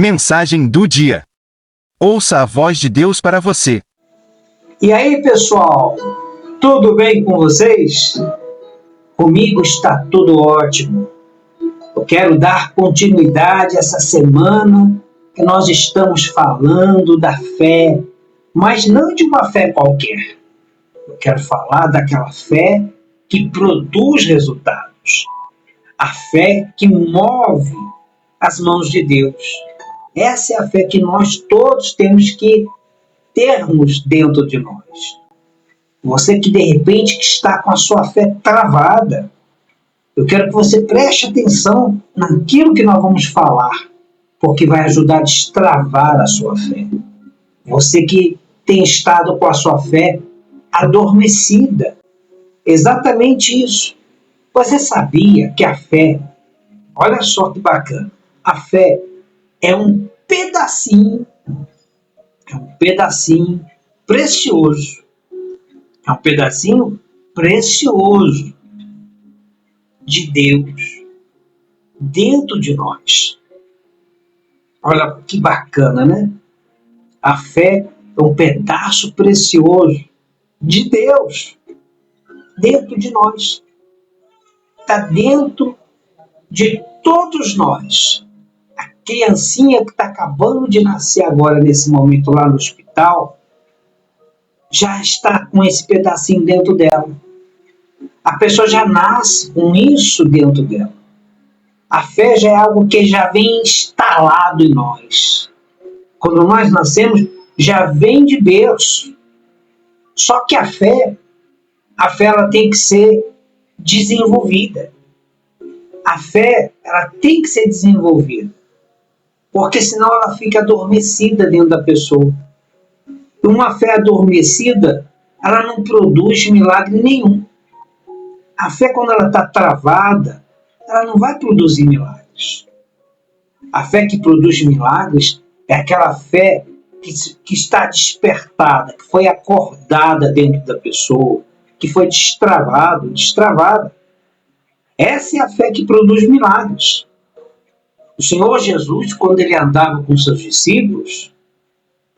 Mensagem do dia. Ouça a voz de Deus para você. E aí, pessoal, tudo bem com vocês? Comigo está tudo ótimo. Eu quero dar continuidade essa semana que nós estamos falando da fé, mas não de uma fé qualquer. Eu quero falar daquela fé que produz resultados. A fé que move as mãos de Deus. Essa é a fé que nós todos temos que termos dentro de nós. Você que de repente que está com a sua fé travada, eu quero que você preste atenção naquilo que nós vamos falar, porque vai ajudar a destravar a sua fé. Você que tem estado com a sua fé adormecida, exatamente isso. Você sabia que a fé, olha só que bacana, a fé é um pedacinho precioso. É um pedacinho precioso de Deus dentro de nós. Olha que bacana, né? A fé é um pedaço precioso de Deus dentro de nós. Está dentro de todos nós. A criancinha que está acabando de nascer agora, nesse momento, lá no hospital, já está com esse pedacinho dentro dela. A pessoa já nasce com isso dentro dela. A fé já é algo que já vem instalado em nós. Quando nós nascemos, já vem de berço. Só que a fé ela tem que ser desenvolvida. A fé, ela tem que ser desenvolvida. Porque senão ela fica adormecida dentro da pessoa. E uma fé adormecida, ela não produz milagre nenhum. A fé, quando ela está travada, ela não vai produzir milagres. A fé que produz milagres é aquela fé que está despertada, que foi acordada dentro da pessoa, que foi destravada. Essa é a fé que produz milagres. O Senhor Jesus, quando ele andava com seus discípulos,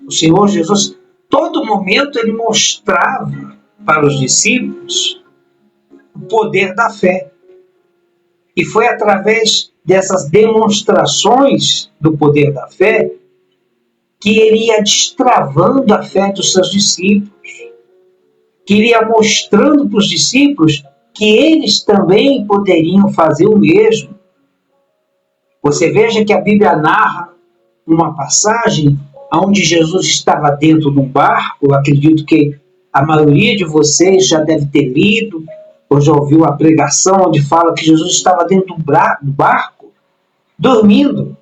o Senhor Jesus, todo momento ele mostrava para os discípulos o poder da fé. E foi através dessas demonstrações do poder da fé que ele ia destravando a fé dos seus discípulos, que ele ia mostrando para os discípulos que eles também poderiam fazer o mesmo. Você veja que a Bíblia narra uma passagem onde Jesus estava dentro de um barco. Eu acredito que a maioria de vocês já deve ter lido ou já ouviu a pregação onde fala que Jesus estava dentro do barco, dormindo.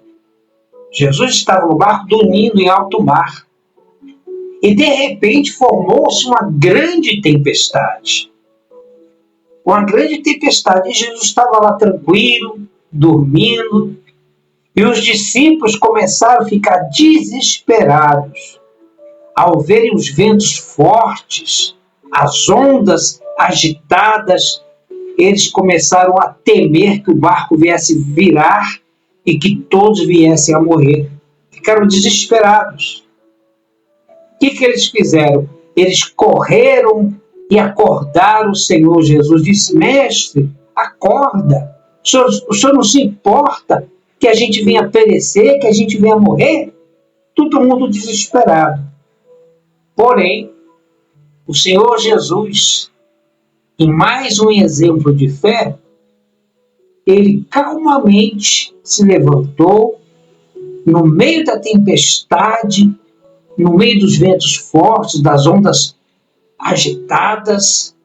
Jesus estava no barco dormindo em alto mar. E de repente formou-se uma grande tempestade. Uma grande tempestade. E Jesus estava lá tranquilo, dormindo. E os discípulos começaram a ficar desesperados ao verem os ventos fortes, as ondas agitadas. Eles começaram a temer que o barco viesse virar e que todos viessem a morrer. Ficaram desesperados. O que eles fizeram? Eles correram e acordaram o Senhor Jesus. Disse: Mestre, acorda. O senhor não se importa que a gente venha perecer, que a gente venha morrer? Todo mundo desesperado. Porém, o Senhor Jesus, em mais um exemplo de fé, ele calmamente se levantou no meio da tempestade, no meio dos ventos fortes, das ondas agitadas.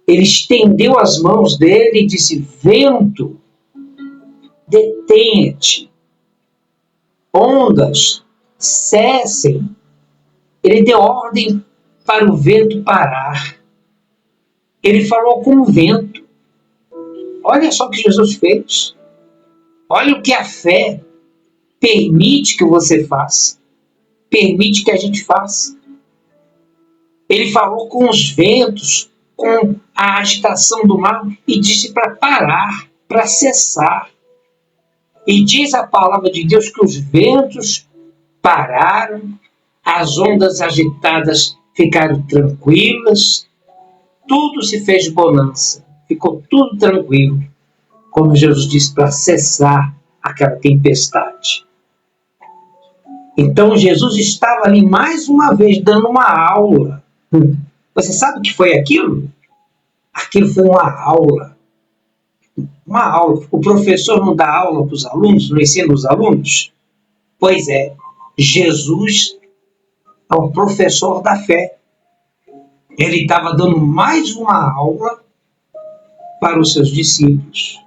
Ele estendeu as mãos dele e disse: Vento, detenha-te. Ondas, cessem. Ele deu ordem para o vento parar. Ele falou com o vento. Olha só o que Jesus fez. Olha o que a fé permite que você faça. Permite que a gente faça. Ele falou com os ventos, com a agitação do mar e disse para parar, para cessar. E diz a palavra de Deus que os ventos pararam, as ondas agitadas ficaram tranquilas, tudo se fez bonança, ficou tudo tranquilo, como Jesus disse, para cessar aquela tempestade. Então Jesus estava ali mais uma vez dando uma aula. Você sabe o que foi aquilo? Aquilo foi uma aula. Uma aula. O professor não dá aula para os alunos, não ensina os alunos? Pois é, Jesus é o professor da fé. Ele estava dando mais uma aula para os seus discípulos,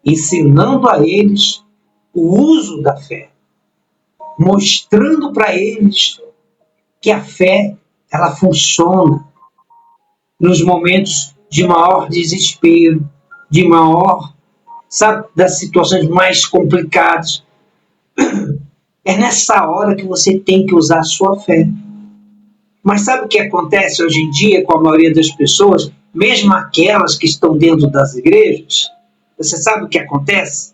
ensinando a eles o uso da fé, mostrando para eles que a fé ela funciona nos momentos de maior desespero, de maior, sabe, das situações mais complicadas. É nessa hora que você tem que usar a sua fé. Mas sabe o que acontece hoje em dia com a maioria das pessoas, mesmo aquelas que estão dentro das igrejas? Você sabe o que acontece?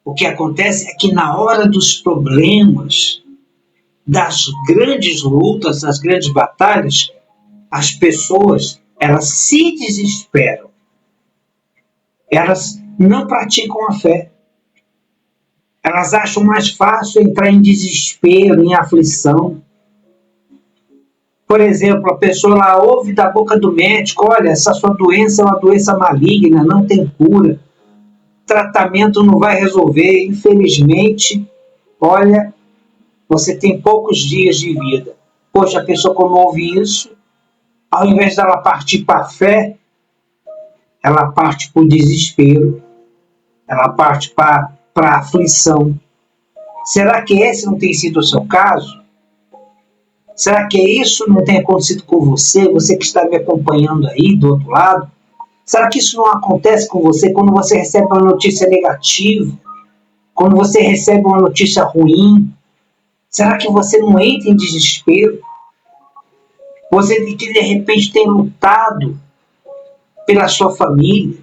O que acontece é que na hora dos problemas, das grandes lutas, das grandes batalhas, as pessoas, elas se desesperam. Elas não praticam a fé. Elas acham mais fácil entrar em desespero, em aflição. Por exemplo, a pessoa lá ouve da boca do médico: olha, essa sua doença é uma doença maligna, não tem cura. Tratamento não vai resolver, infelizmente. Olha, você tem poucos dias de vida. Poxa, a pessoa quando ouve isso, ao invés dela partir para a fé, ela parte para o desespero, ela parte para a aflição. Será que esse não tem sido o seu caso? Será que isso não tem acontecido com você, você que está me acompanhando aí do outro lado? Será que isso não acontece com você quando você recebe uma notícia negativa? Quando você recebe uma notícia ruim? Será que você não entra em desespero? Você que de repente tem lutado pela sua família,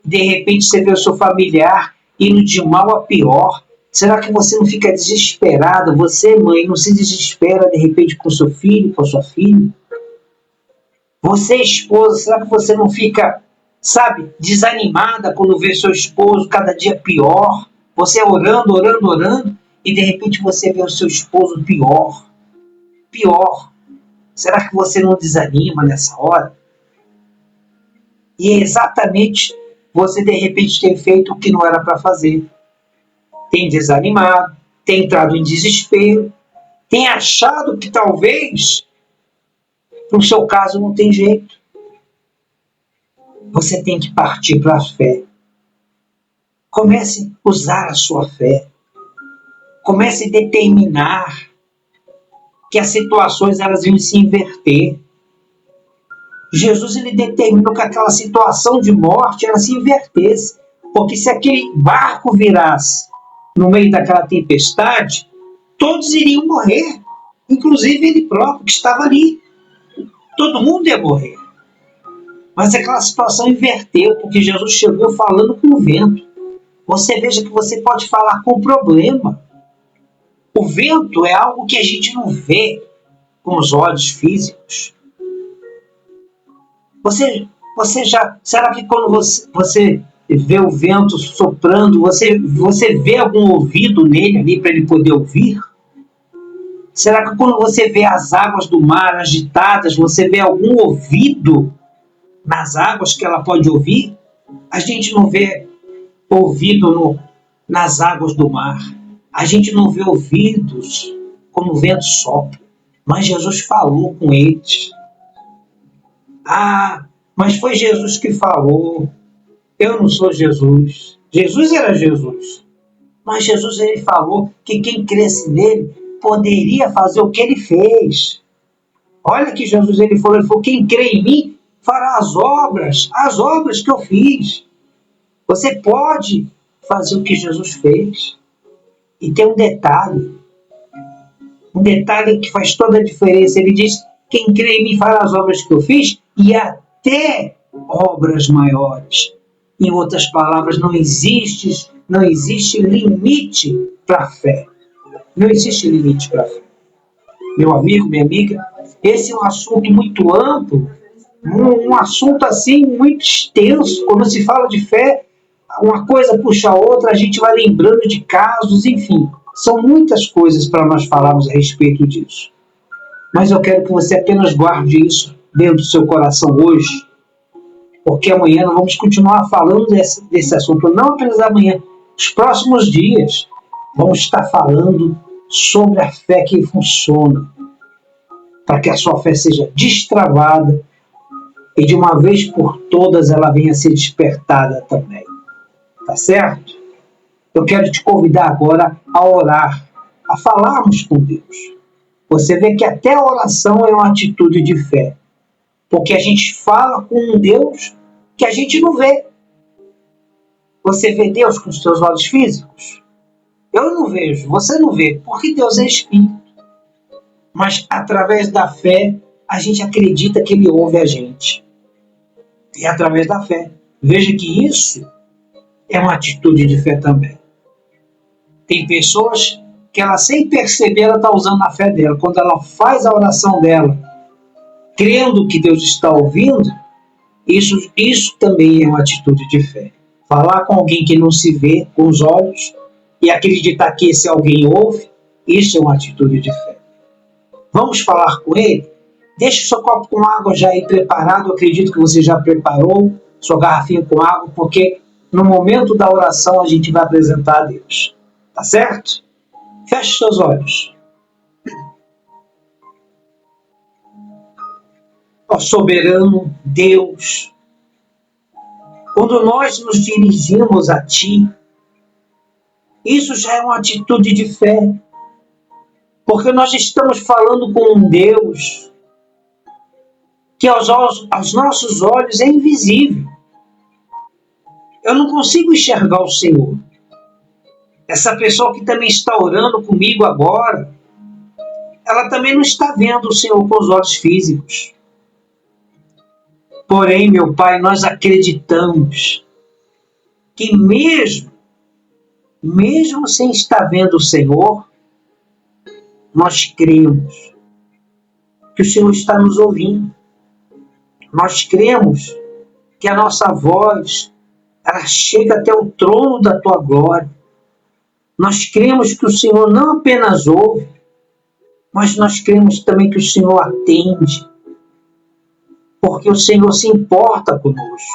de repente você vê o seu familiar indo de mal a pior. Será que você não fica desesperada? Você, mãe, não se desespera de repente com seu filho, com a sua filha? Você, esposa, será que você não fica, sabe, desanimada quando vê seu esposo cada dia pior? Você orando, orando, orando, e de repente você vê o seu esposo pior. Pior. Será que você não desanima nessa hora? E é exatamente você de repente tem feito o que não era para fazer. Tem desanimado, tem entrado em desespero, tem achado que talvez no seu caso não tem jeito. Você tem que partir para a fé. Comece a usar a sua fé. Comece a determinar que as situações elas vão se inverter. Jesus ele determinou que aquela situação de morte ela se invertesse, porque se aquele barco virasse no meio daquela tempestade, todos iriam morrer, inclusive ele próprio que estava ali. Todo mundo ia morrer. Mas aquela situação inverteu, porque Jesus chegou falando com o vento. Você veja que você pode falar com o problema. O vento é algo que a gente não vê com os olhos físicos. Será que quando você vê o vento soprando, você vê algum ouvido nele ali para ele poder ouvir? Será que quando você vê as águas do mar agitadas, você vê algum ouvido nas águas que ela pode ouvir? A gente não vê ouvido nas águas do mar. A gente não vê ouvidos quando o vento sopra. Mas Jesus falou com eles. Ah, mas foi Jesus que falou. Eu não sou Jesus. Jesus era Jesus. Mas Jesus ele falou que quem cresce nele poderia fazer o que ele fez. Olha que Jesus ele falou, quem crê em mim fará as obras que eu fiz. Você pode fazer o que Jesus fez. E tem um detalhe que faz toda a diferença. Ele diz, quem crê em mim fará as obras que eu fiz e até obras maiores. Em outras palavras, não existe limite para a fé. Não existe limite para a fé. Meu amigo, minha amiga, esse é um assunto muito amplo, um assunto assim muito extenso. Quando se fala de fé, uma coisa puxa a outra, a gente vai lembrando de casos, enfim. São muitas coisas para nós falarmos a respeito disso. Mas eu quero que você apenas guarde isso dentro do seu coração hoje, porque amanhã nós vamos continuar falando desse assunto, não apenas amanhã, nos próximos dias vamos estar falando sobre a fé que funciona, para que a sua fé seja destravada e de uma vez por todas ela venha a ser despertada também. Tá certo? Eu quero te convidar agora a orar, a falarmos com Deus. Você vê que até a oração é uma atitude de fé, porque a gente fala com um Deus que a gente não vê. Você vê Deus com os seus olhos físicos? Eu não vejo, você não vê, porque Deus é Espírito. Mas através da fé, a gente acredita que Ele ouve a gente. E através da fé. Veja que isso é uma atitude de fé também. Tem pessoas que ela, sem perceber, ela está usando a fé dela. Quando ela faz a oração dela, crendo que Deus está ouvindo, isso também é uma atitude de fé. Falar com alguém que não se vê com os olhos e acreditar que esse alguém ouve, isso é uma atitude de fé. Vamos falar com Ele? Deixe o seu copo com água já aí preparado. Eu acredito que você já preparou sua garrafinha com água, porque no momento da oração a gente vai apresentar a Deus. Tá certo? Feche seus olhos. Ó soberano Deus, quando nós nos dirigimos a Ti, isso já é uma atitude de fé, porque nós estamos falando com um Deus que aos nossos olhos é invisível. Eu não consigo enxergar o Senhor. Essa pessoa que também está orando comigo agora, ela também não está vendo o Senhor com os olhos físicos. Porém, meu Pai, nós acreditamos que mesmo sem estar vendo o Senhor, nós cremos que o Senhor está nos ouvindo. Nós cremos que a nossa voz, ela chega até o trono da Tua glória. Nós cremos que o Senhor não apenas ouve, mas nós cremos também que o Senhor atende, porque o Senhor se importa conosco.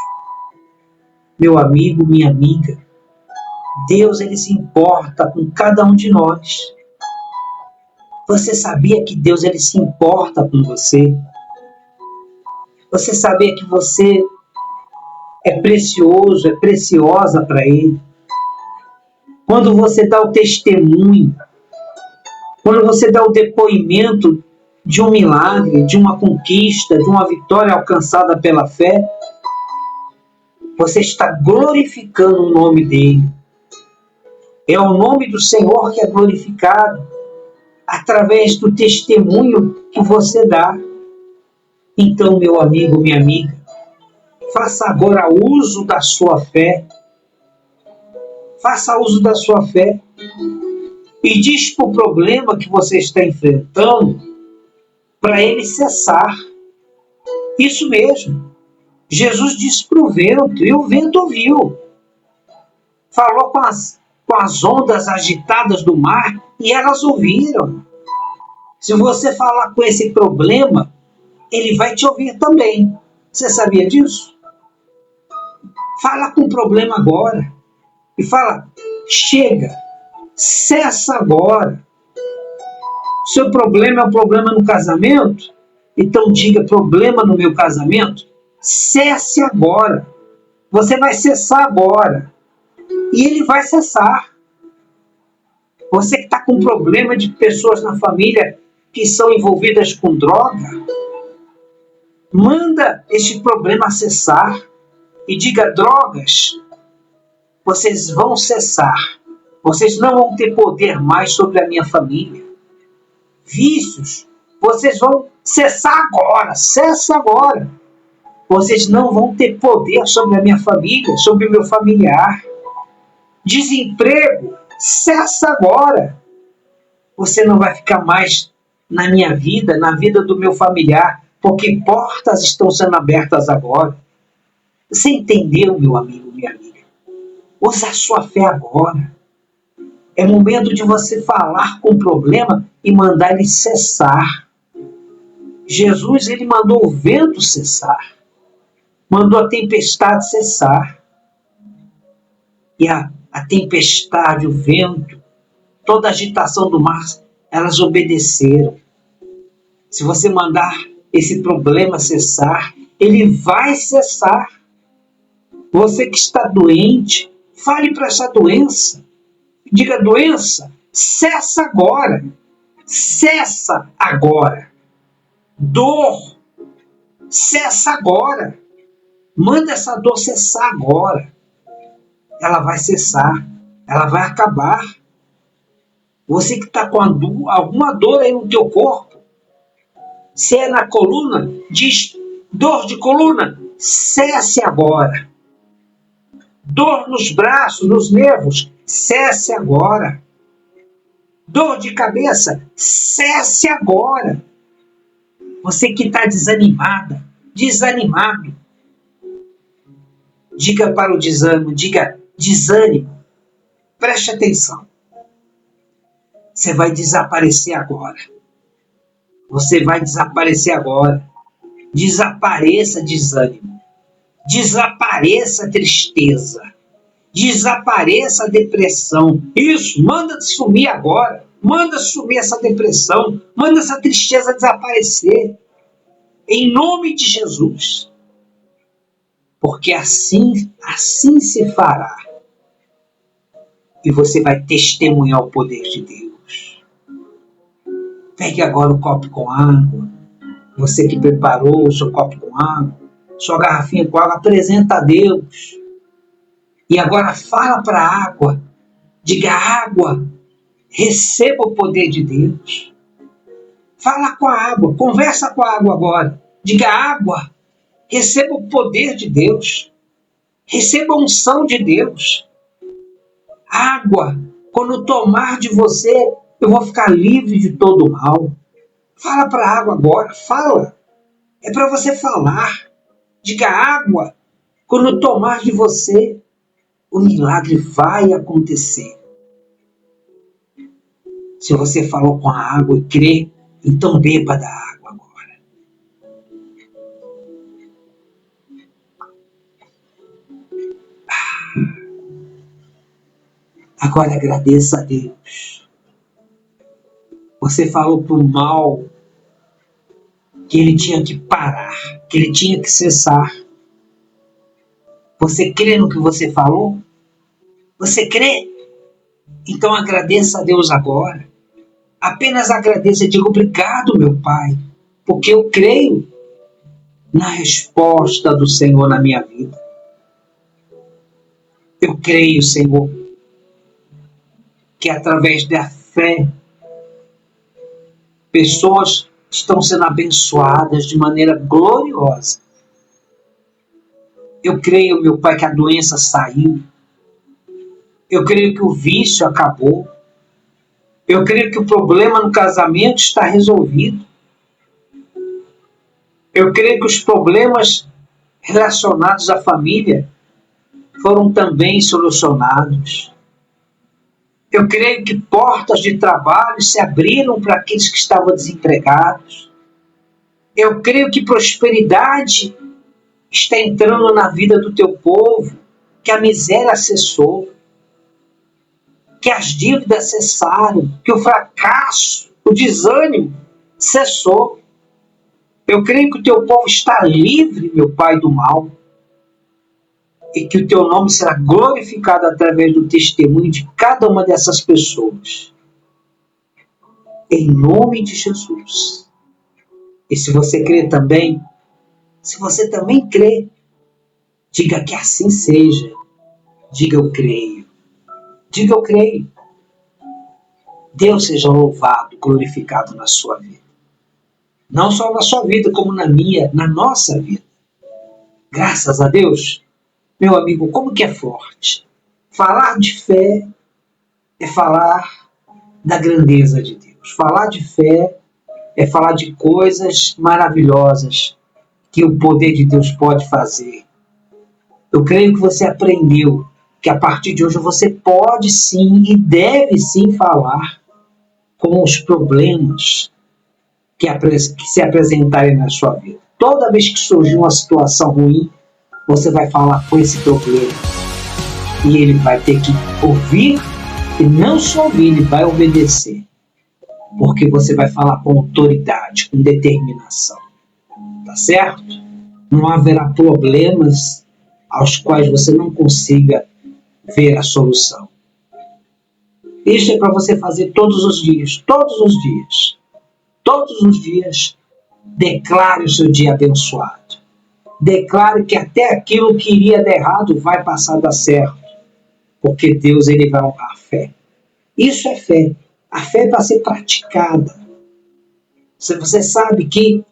Meu amigo, minha amiga, Deus, Ele se importa com cada um de nós. Você sabia que Deus, Ele se importa com você? Você sabia que você é precioso, é preciosa para Ele? Quando você dá o testemunho, quando você dá o depoimento de um milagre, de uma conquista, de uma vitória alcançada pela fé, você está glorificando o nome dEle. É o nome do Senhor que é glorificado através do testemunho que você dá. Então, meu amigo, minha amiga, faça agora uso da sua fé. Faça uso da sua fé e diz para o problema que você está enfrentando para ele cessar. Isso mesmo. Jesus disse para o vento e o vento ouviu. Falou com as ondas agitadas do mar e elas ouviram. Se você falar com esse problema, ele vai te ouvir também. Você sabia disso? Fala com o problema agora. E fala, chega, cessa agora. Seu problema é um problema no casamento? Então diga, problema no meu casamento? Cesse agora. Você vai cessar agora. E ele vai cessar. Você que está com problema de pessoas na família que são envolvidas com droga, manda este problema cessar e diga, drogas, vocês vão cessar. Vocês não vão ter poder mais sobre a minha família. Vícios, vocês vão cessar agora. Cessa agora. Vocês não vão ter poder sobre a minha família, sobre o meu familiar. Desemprego, cessa agora. Você não vai ficar mais na minha vida, na vida do meu familiar, porque portas estão sendo abertas agora. Você entendeu, meu amigo, minha amiga? Usa a sua fé agora. É momento de você falar com o problema e mandar ele cessar. Jesus, ele mandou o vento cessar. Mandou a tempestade cessar. E a tempestade, o vento, toda a agitação do mar, elas obedeceram. Se você mandar esse problema cessar, ele vai cessar. Você que está doente, fale para essa doença. Diga, doença, cessa agora. Cessa agora. Dor, cessa agora. Manda essa dor cessar agora. Ela vai cessar. Ela vai acabar. Você que está com alguma dor aí no teu corpo, se é na coluna, diz dor de coluna, cesse agora. Dor nos braços, nos nervos, cesse agora. Dor de cabeça, cesse agora. Você que está desanimada, desanimado, diga para o desânimo, diga desânimo. Preste atenção. Você vai desaparecer agora. Você vai desaparecer agora. Desapareça desânimo. Desapareça tristeza. Desapareça depressão. Isso, manda sumir agora. Manda sumir essa depressão. Manda essa tristeza desaparecer. Em nome de Jesus. Porque assim se fará. E você vai testemunhar o poder de Deus. Pegue agora o copo com água. Você que preparou o seu copo com água, sua garrafinha com água, apresenta a Deus. E agora fala para a água. Diga, água, receba o poder de Deus. Fala com a água, conversa com a água agora. Diga, água, receba o poder de Deus. Receba a unção de Deus. Água, quando tomar de você, eu vou ficar livre de todo o mal. Fala para a água agora, fala. É para você falar. Diga, água, quando tomar de você, o milagre vai acontecer. Se você falou com a água e crê, então beba da água agora. Agora agradeça a Deus. Você falou para o mal que ele tinha que parar, que ele tinha que cessar. Você crê no que você falou? Você crê? Então agradeça a Deus agora. Apenas agradeça e diga, obrigado, meu Pai, porque eu creio na resposta do Senhor na minha vida. Eu creio, Senhor, que através da fé, pessoas estão sendo abençoadas de maneira gloriosa. Eu creio, meu Pai, que a doença saiu. Eu creio que o vício acabou. Eu creio que o problema no casamento está resolvido. Eu creio que os problemas relacionados à família foram também solucionados. Eu creio que portas de trabalho se abriram para aqueles que estavam desempregados. Eu creio que prosperidade está entrando na vida do teu povo, que a miséria cessou, que as dívidas cessaram, que o fracasso, o desânimo cessou. Eu creio que o teu povo está livre, meu Pai, do mal, e que o teu nome será glorificado através do testemunho de cada uma dessas pessoas. Em nome de Jesus. E se você crê também, se você também crê, diga que assim seja. Diga eu creio. Diga eu creio. Deus seja louvado, glorificado na sua vida. Não só na sua vida, como na minha, na nossa vida. Graças a Deus, meu amigo, como que é forte? Falar de fé é falar da grandeza de Deus. Falar de fé é falar de coisas maravilhosas que o poder de Deus pode fazer. Eu creio que você aprendeu que a partir de hoje você pode sim e deve sim falar com os problemas que se apresentarem na sua vida. Toda vez que surgir uma situação ruim, você vai falar com esse problema. E ele vai ter que ouvir, e não só ouvir, ele vai obedecer. Porque você vai falar com autoridade, com determinação. Tá certo? Não haverá problemas aos quais você não consiga ver a solução. Isso é para você fazer todos os dias. Todos os dias. Todos os dias, declare o seu dia abençoado. Declare que até aquilo que iria dar errado vai passar a dar certo. Porque Deus ele vai honrar a fé. Isso é fé. A fé é para ser praticada. Você sabe que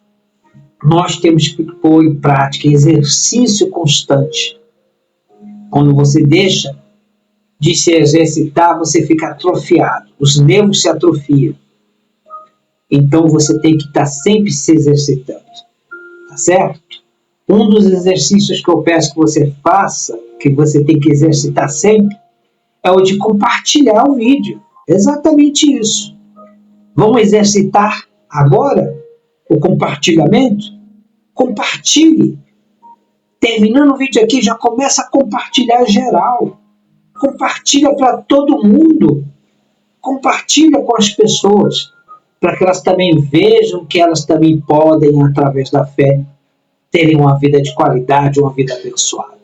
nós temos que pôr em prática exercício constante. Quando você deixa de se exercitar, você fica atrofiado. Os nervos se atrofiam. Então você tem que estar sempre se exercitando. Tá certo? Um dos exercícios que eu peço que você faça, que você tem que exercitar sempre, é o de compartilhar o vídeo. Exatamente isso. Vamos exercitar agora o compartilhamento? Compartilhe. Terminando o vídeo aqui, já começa a compartilhar geral. Compartilha para todo mundo. Compartilha com as pessoas, para que elas também vejam que elas também podem, através da fé, terem uma vida de qualidade, uma vida abençoada.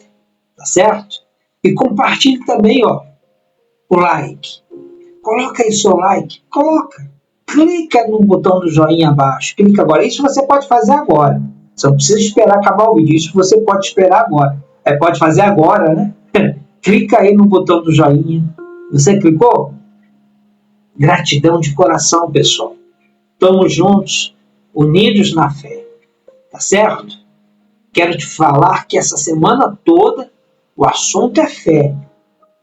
Tá certo? E compartilhe também, ó, o like. Coloca aí seu like. Coloca. Clica no botão do joinha abaixo. Clica agora. Isso você pode fazer agora. Você não precisa esperar acabar o vídeo. Isso você pode esperar agora. Pode fazer agora, né? Clica aí no botão do joinha. Você clicou? Gratidão de coração, pessoal. Estamos juntos, unidos na fé. Tá certo? Quero te falar que essa semana toda o assunto é fé.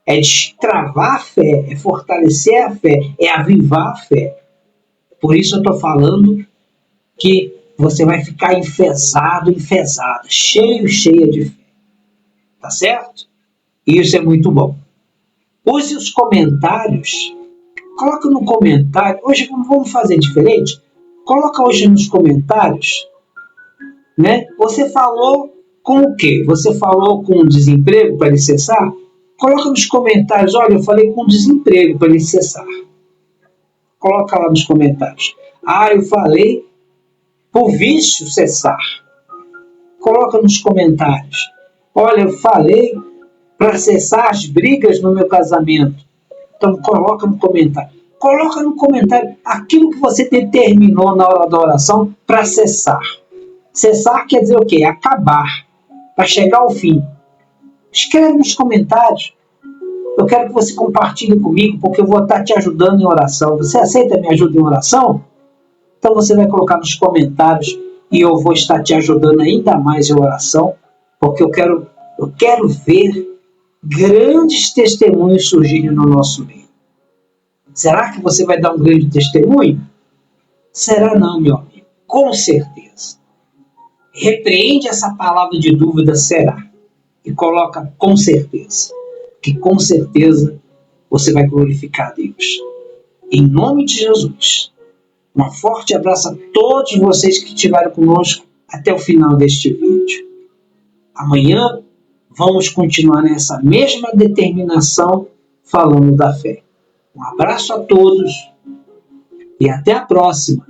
É destravar a fé, é fortalecer a fé, é avivar a fé. Por isso eu estou falando que você vai ficar enfesado, cheia de fé. Tá certo? Isso é muito bom. Use os comentários. Coloca no comentário. Hoje vamos fazer diferente. Coloca hoje nos comentários, né? Você falou com o quê? Você falou com o desemprego para ele cessar? Coloca nos comentários. Olha, eu falei com o desemprego para ele cessar. Coloca lá nos comentários. Eu falei por vício cessar. Coloca nos comentários. Olha, eu falei para cessar as brigas no meu casamento. Então coloca no comentário. Coloca no comentário aquilo que você determinou na hora da oração para cessar. Cessar quer dizer o quê? Acabar. Para chegar ao fim. Escreve nos comentários. Eu quero que você compartilhe comigo, porque eu vou estar te ajudando em oração. Você aceita minha ajuda em oração? Então você vai colocar nos comentários e eu vou estar te ajudando ainda mais em oração, porque eu quero ver grandes testemunhos surgirem no nosso meio. Será que você vai dar um grande testemunho? Será não, meu amigo. Com certeza. Repreende essa palavra de dúvida, será. E coloca com certeza. Que com certeza você vai glorificar a Deus. Em nome de Jesus. Um forte abraço a todos vocês que estiveram conosco até o final deste vídeo. Amanhã vamos continuar nessa mesma determinação falando da fé. Um abraço a todos e até a próxima.